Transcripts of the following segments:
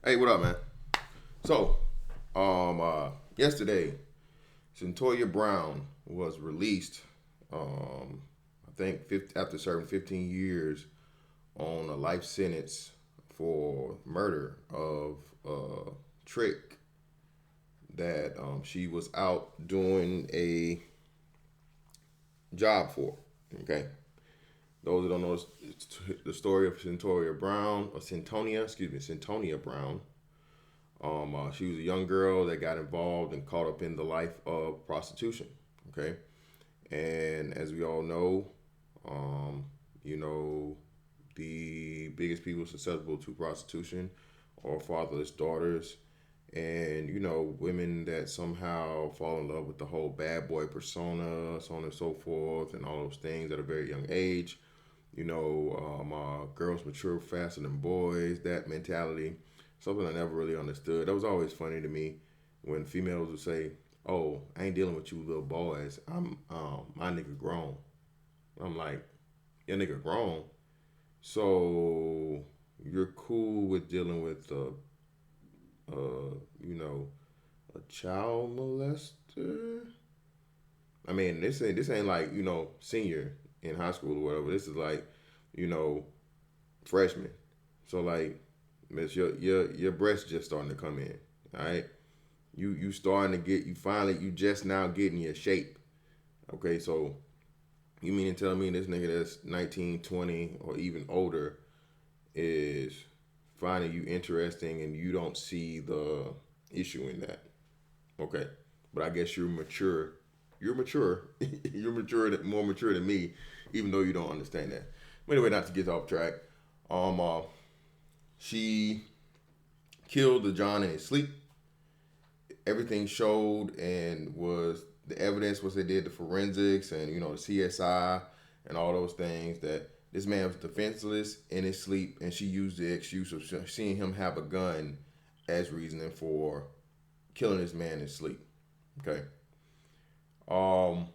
Hey, what up, man? So, yesterday, Centoya Brown was released. I think after serving 15 years on a life sentence for murder of Trick that she was out doing a job for. Okay, those that don't know the story of Centoya Brown or Centonia Brown. She was a young girl that got involved and caught up in the life of prostitution. Okay, and as we all know, um, you know, the biggest people susceptible to prostitution are fatherless daughters, and women that somehow fall in love with the whole bad boy persona, so on and so forth, and all those things at a very young age. Girls mature faster than boys. That mentality, something I never really understood. That was always funny to me when females would say, "Oh, I ain't dealing with you little boys. I'm my nigga grown." I'm like, "Your nigga grown, so you're cool with dealing with you know a child molester?" I mean, this ain't like senior in high school or whatever. This is like you know freshman. So like, miss, your breast just starting to come in. All right, you starting to get you just now getting your shape. Okay, so you mean to tell me this nigga that's 19, 20, or even older is finding you interesting and you don't see the issue in that? Okay, but I guess you're mature. You're mature. You're more mature than me, even though you don't understand that. But anyway, not to get off track. Um, uh, she killed the John in his sleep. Everything showed and was the evidence was they did the forensics and the CSI and all those things that this man was defenseless in his sleep, and she used the excuse of seeing him have a gun as reasoning for killing this man in sleep. Okay. Um,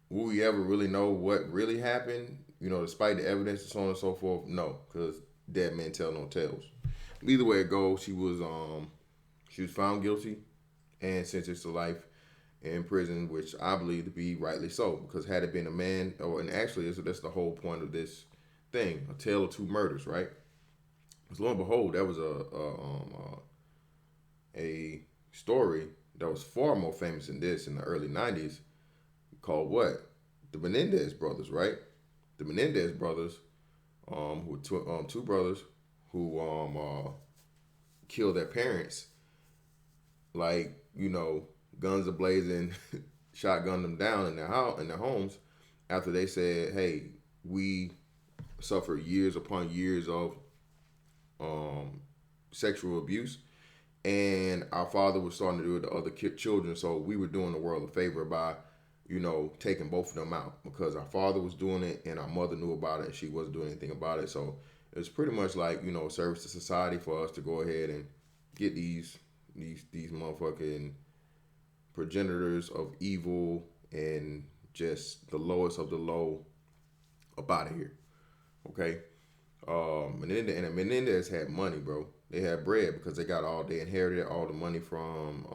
will we ever really know what really happened? Despite the evidence and so on and so forth, no, because dead men tell no tales. Either way it goes, she was found guilty and sentenced to life in prison, which I believe to be rightly so. Because had it been a man, and actually that's the whole point of this thing, a tale of two murders, right? Because lo and behold, that was a story that was far more famous than this in the early '90s, called what? The Menendez brothers, right? The Menendez brothers, who were two brothers who killed their parents, like guns ablazing, shotgunned them down in their house, in their homes, after they said, "Hey, we suffered years upon years of um, sexual abuse, and our father was starting to do it to other children, so we were doing the world a favor by." Taking both of them out because our father was doing it and our mother knew about it and she wasn't doing anything about it. So it's pretty much like service to society for us to go ahead and get these motherfucking progenitors of evil and just the lowest of the low up out of here. Okay. And Menendez had money, bro. They had bread because they inherited all the money from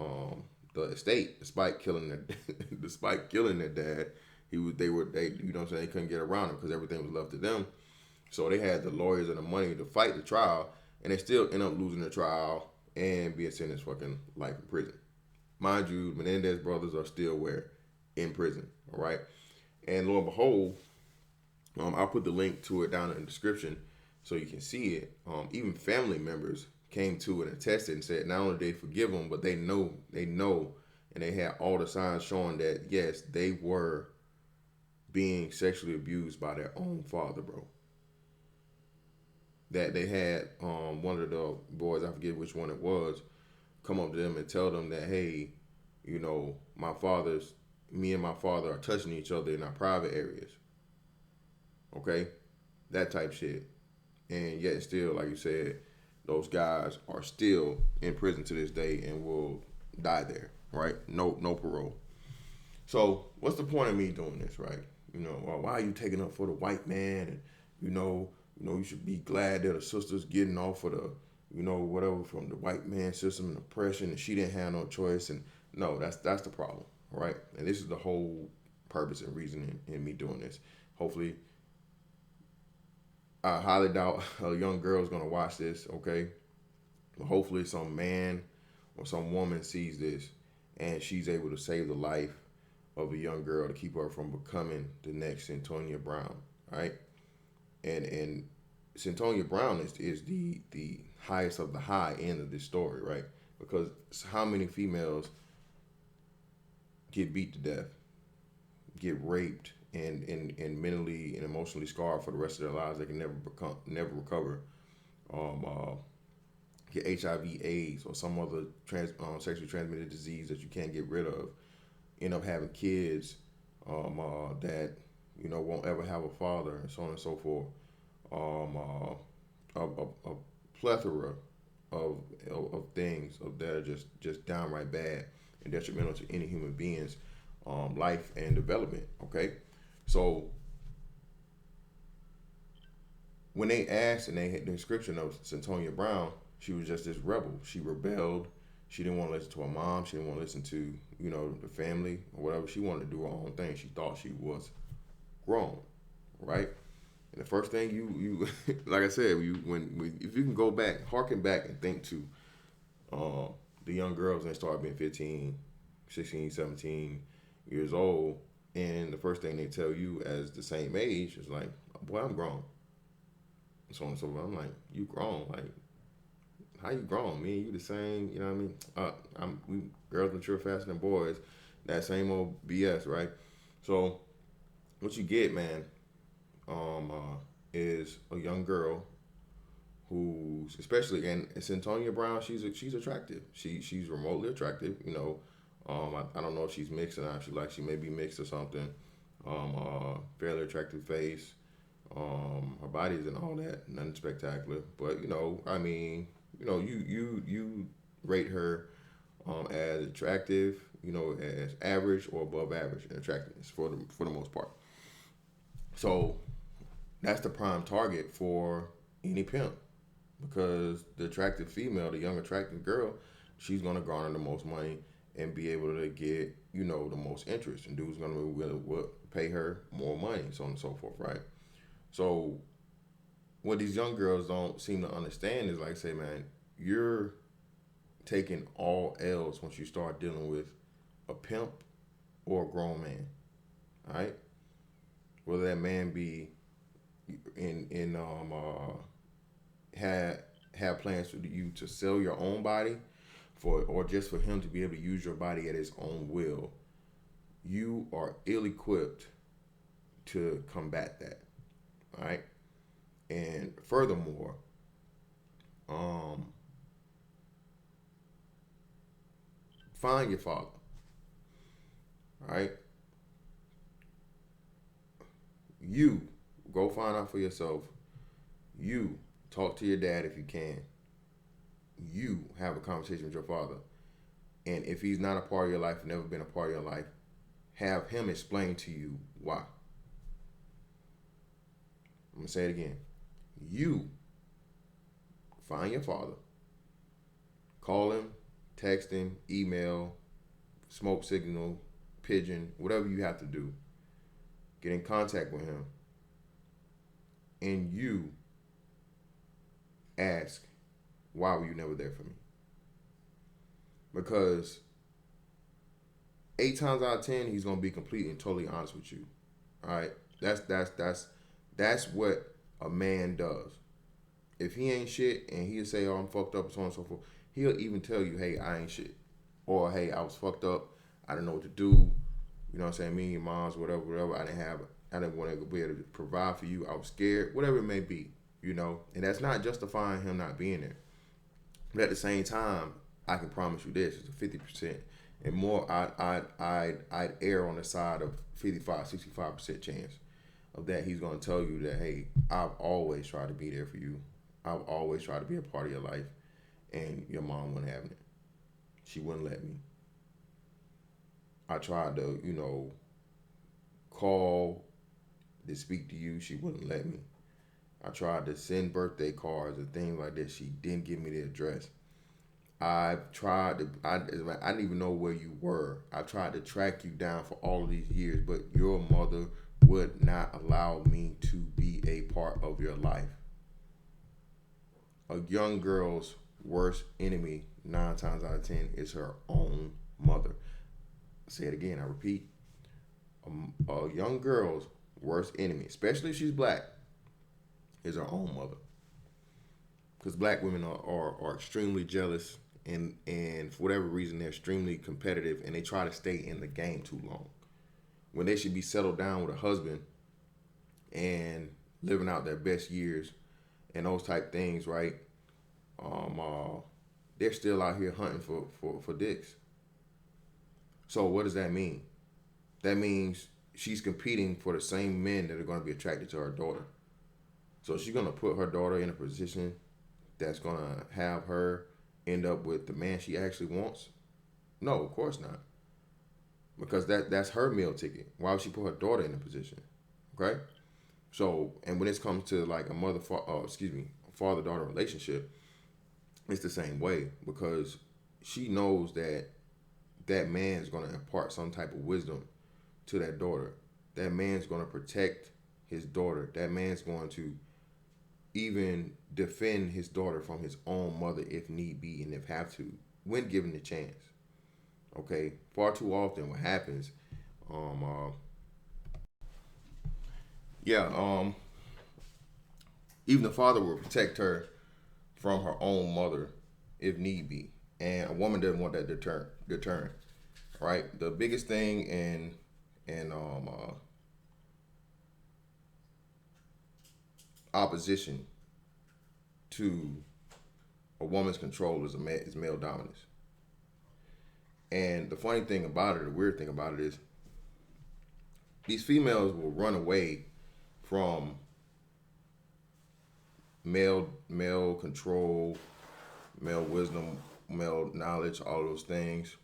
the estate, despite killing their despite killing their dad. They they couldn't get around him because everything was left to them. So they had the lawyers and the money to fight the trial, and they still end up losing the trial and being sentenced fucking life in prison. Mind you, Menendez brothers are still where? In prison. All right. And lo and behold, I'll put the link to it down in the description so you can see it. Even family members came to and attested and said not only did they forgive them, but they know, and they had all the signs showing that yes, they were being sexually abused by their own father, bro. That they had one of the boys, I forget which one it was, come up to them and tell them that, hey, me and my father are touching each other in our private areas. Okay, that type shit. And yet still, like you said, those guys are still in prison to this day and will die there, right? No parole. So what's the point of me doing this, right? Why are you taking up for the white man? And you should be glad that a sister's getting off for whatever from the white man system and oppression, and she didn't have no choice. And no, that's the problem, right? And this is the whole purpose and reason in me doing this. Hopefully, I highly doubt a young girl is gonna watch this. Okay, but hopefully some man or some woman sees this and she's able to save the life of a young girl to keep her from becoming the next Centonia Brown, right? And Centonia Brown is the highest of the high end of this story, right? Because how many females get beat to death, get raped, and mentally and emotionally scarred for the rest of their lives? They can never recover. Uh, get HIV/AIDS or some other sexually transmitted disease that you can't get rid of. End up having kids that won't ever have a father, and so on and so forth. Um, a plethora of things that are just downright bad and detrimental to any human being's life and development. Okay, so when they asked and they had the description of Centonia Brown, she was just this rebel. She rebelled. She didn't want to listen to her mom. She didn't want to listen to the family or whatever. She wanted to do her own thing. She thought she was grown, right? And the first thing you like I said, if you can go back, harken back and think to uh, the young girls when they started being 15, 16, 17 years old, and the first thing they tell you as the same age is like, boy, I'm grown. And so on and so forth. I'm like, you grown? Like, how you grown? Me and you the same, you know what I mean? We girls mature faster than boys. That same old BS, right? So what you get, man, is a young girl who's especially, and it's Antonia Brown. She's attractive. She's remotely attractive. I don't know if she's mixed or not. She may be mixed or something. Fairly attractive face. Her body isn't all that, nothing spectacular, but I mean, you rate her as attractive, as average or above average in attractiveness for the most part. So that's the prime target for any pimp because the attractive female, the young attractive girl, she's gonna garner the most money and be able to get the most interest, and dude's gonna will pay her more money, so on and so forth, right? So what these young girls don't seem to understand is, like I say, man, you're taking all L's once you start dealing with a pimp or a grown man. All right, whether that man be in have plans for you to sell your own body or just for him to be able to use your body at his own will, you are ill equipped to combat that. All right, and furthermore, find your father. All right, you go find out for yourself. You talk to your dad if you can. You have a conversation with your father, and if he's not a part of your life, never been a part of your life, have him explain to you why. I'm gonna say it again. You find your father, call him, text him, email, smoke signal, pigeon, whatever you have to do. Get in contact with him, and you ask, why were you never there for me? Because 8 times out of 10, he's gonna be completely and totally honest with you. All right, that's what a man does. If he ain't shit and he'll say, "Oh, I'm fucked up," and so on and so forth, he'll even tell you, "Hey, I ain't shit," or "Hey, I was fucked up. I didn't know what to do." You know what I'm saying? Me and your mom's whatever. I didn't want to be able to provide for you. I was scared, whatever it may be. And that's not justifying him not being there. But at the same time, I can promise you this: it's a 50% and more. I'd err on the side of 55, 65% chance of that he's going to tell you that, hey, I've always tried to be there for you. I've always tried to be a part of your life, and your mom wasn't having it. She wouldn't let me. I tried to, call to speak to you. She wouldn't let me. I tried to send birthday cards and things like that. She didn't give me the address. I've tried to, I didn't even know where you were. I tried to track you down for all of these years, but your mother would not allow me to be a part of your life. A young girl's worst enemy, 9 times out of 10, is her own mother. Say it again, I repeat. A young girl's worst enemy, especially if she's black, is her own mother. Because black women are extremely jealous, and for whatever reason, they're extremely competitive, and they try to stay in the game too long. When they should be settled down with a husband and living out their best years and those type things, right? They're still out here hunting for dicks. So what does that mean? That means she's competing for the same men that are going to be attracted to her daughter. So she's going to put her daughter in a position that's going to have her end up with the man she actually wants? No, of course not. Because that's her meal ticket. Why would she put her daughter in a position? Okay? So, and when it comes to like a father-daughter relationship, it's the same way, because she knows that that man's going to impart some type of wisdom to that daughter. That man's going to protect his daughter. That man's going to even defend his daughter from his own mother if need be and if have to, when given the chance. Okay, far too often what happens, um, uh, yeah, even the father will protect her from her own mother if need be, and a woman doesn't want that deterrent, right? The biggest thing in opposition to a woman's control is male dominance. And the funny thing about it, the weird thing about it is, these females will run away from male control, male wisdom, male knowledge, all those things.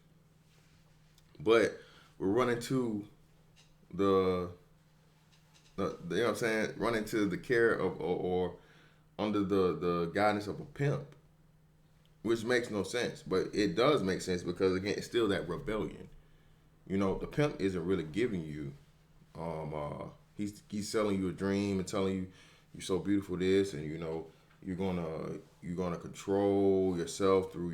But we're running to the you know what I'm saying, run into the care of or under the guidance of a pimp, which makes no sense. But it does make sense because again, it's still that rebellion. You know, the pimp isn't really giving you. He's selling you a dream and telling you you're so beautiful this, and you know you're gonna control yourself through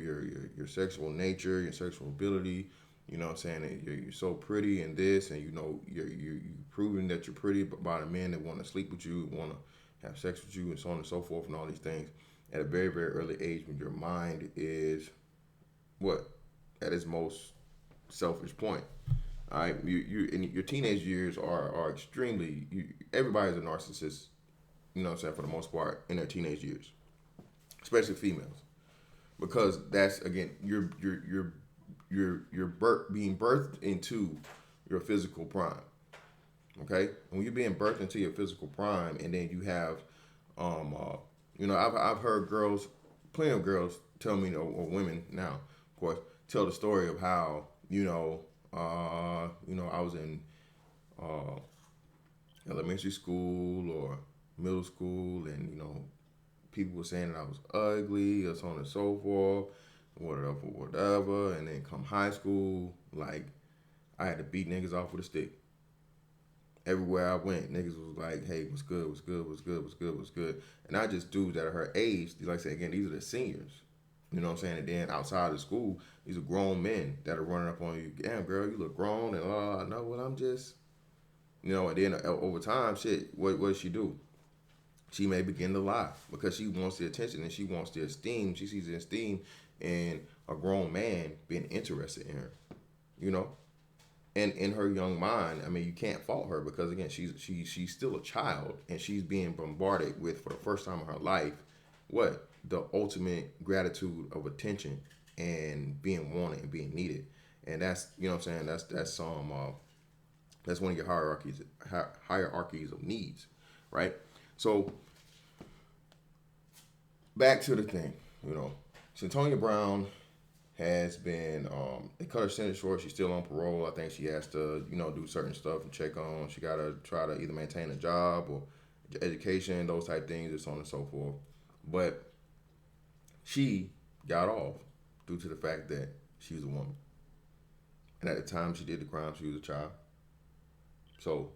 your sexual nature, your sexual ability. You know what I'm saying? That you're so pretty and this, and you know you're proving that you're pretty by the men that want to sleep with you, want to have sex with you, and so on and so forth, and all these things at a very very early age when your mind is what at its most selfish point. All right, you in your teenage years are extremely. Everybody's a narcissist. You know what I'm saying, for the most part in their teenage years, especially females, because that's again being birthed into your physical prime. Okay, when you're being birthed into your physical prime, and then you have, I've heard girls, plenty of girls tell me, or women now, of course, tell the story of how I was in uh, elementary school or middle school, and people were saying that I was ugly or so on and so forth, whatever. And then come high school, like I had to beat niggas off with a stick. Everywhere I went, niggas was like, "Hey, what's good? What's good? What's good? What's good? What's good?" And I just dudes that are her age. Like I said again, these are the seniors. You know what I'm saying? And then outside of school, these are grown men that are running up on you. Damn, girl, you look grown. And I know what I'm just, And then over time, shit, what does she do? She may begin to lie because she wants the attention and she wants the esteem. She sees the esteem in a grown man being interested in her, you know. And in her young mind, I mean, you can't fault her because again, she's still a child and she's being bombarded with, for the first time in her life, what the ultimate gratitude of attention and being wanted and being needed. And that's what I'm saying. That's one of your hierarchies of needs, right? So back to the thing, Santonia Brown has been, they cut her sentence short. She's still on parole. I think she has to, do certain stuff and check on. She got to try to either maintain a job or education, those type things, and so on and so forth. But she got off due to the fact that she was a woman. And at the time she did the crime, she was a child. So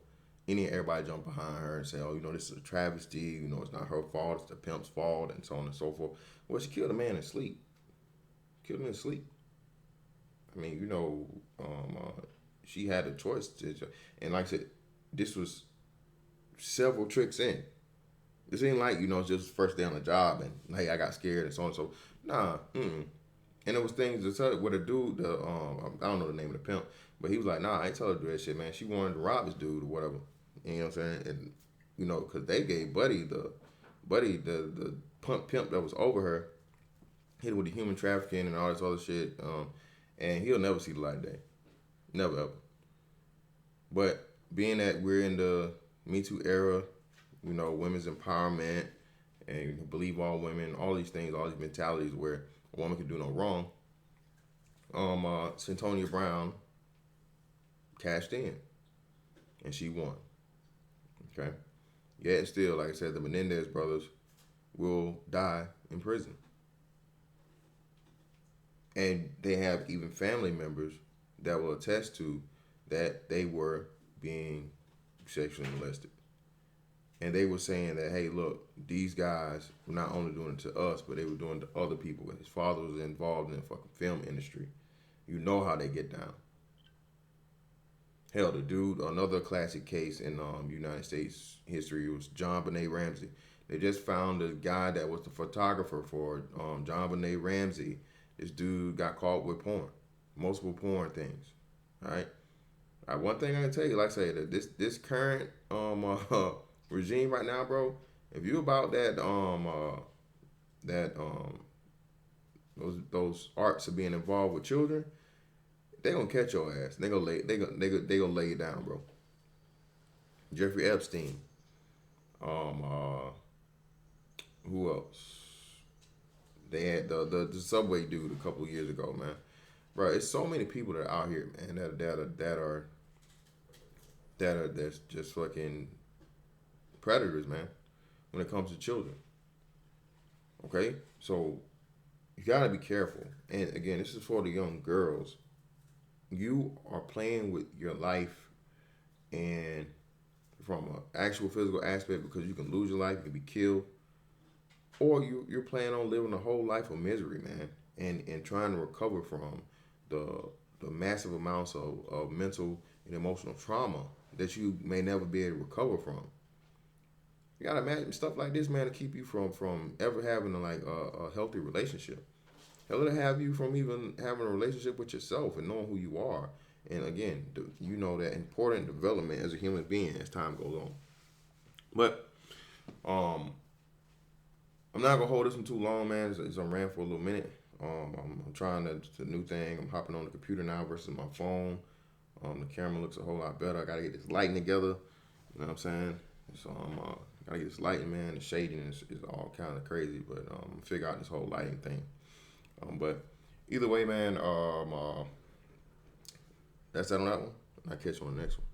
everybody jump behind her and say, oh, this is a travesty, it's not her fault, it's the pimp's fault, and so on and so forth. Well, she killed a man in sleep. Killed him in sleep. I mean, she had a choice to, and like I said, this was several tricks in. This ain't like, it's just first day on the job and hey, I got scared and so on and so. Nah, And it was things to tell with a dude, I don't know the name of the pimp, but he was like, nah, I ain't tell her to do that shit, man. She wanted to rob this dude or whatever. You know what I'm saying? And, because they gave Buddy, the pimp that was over her, hit with the human trafficking and all this other shit. And he'll never see the light of day. Never ever. But being that we're in the Me Too era, women's empowerment and believe all women, all these things, all these mentalities where a woman can do no wrong. Centonia Brown cashed in and she won. Okay. Yet still, like I said, the Menendez brothers will die in prison. And they have even family members that will attest to that they were being sexually molested. And they were saying that, hey, look, these guys were not only doing it to us, but they were doing it to other people. His father was involved in the fucking film industry. You know how they get down. Hell, the dude, another classic case in United States history was JonBenet Ramsey. They just found the guy that was the photographer for JonBenet Ramsey. This dude got caught with porn, multiple porn things. All right. One thing I can tell you, like I say, that this current regime right now, bro. If you about those arts of being involved with children, they gonna catch your ass. They gonna lay you down, bro. Jeffrey Epstein. Who else? They had the subway dude a couple of years ago, man. Bro, it's so many people that are out here, man, that's just fucking predators, man, when it comes to children. Okay? So you gotta be careful. And again, this is for the young girls. You are playing with your life and from an actual physical aspect because you can lose your life, you can be killed. Or you're planning on living a whole life of misery, man, and trying to recover from the massive amounts of mental and emotional trauma that you may never be able to recover from. You gotta imagine stuff like this, man, to keep you from ever having a healthy relationship. Hell, to have you from even having a relationship with yourself and knowing who you are. And again, that important development as a human being as time goes on. But I'm not gonna hold this one too long, man. It's on ran for a little minute. I'm trying the new thing. I'm hopping on the computer now versus my phone. The camera looks a whole lot better. I gotta get this lighting together. You know what I'm saying? So I'm gotta get this lighting, man. The shading is all kind of crazy, but figure out this whole lighting thing. But either way, man. That's that on that one. I'll catch you on the next one.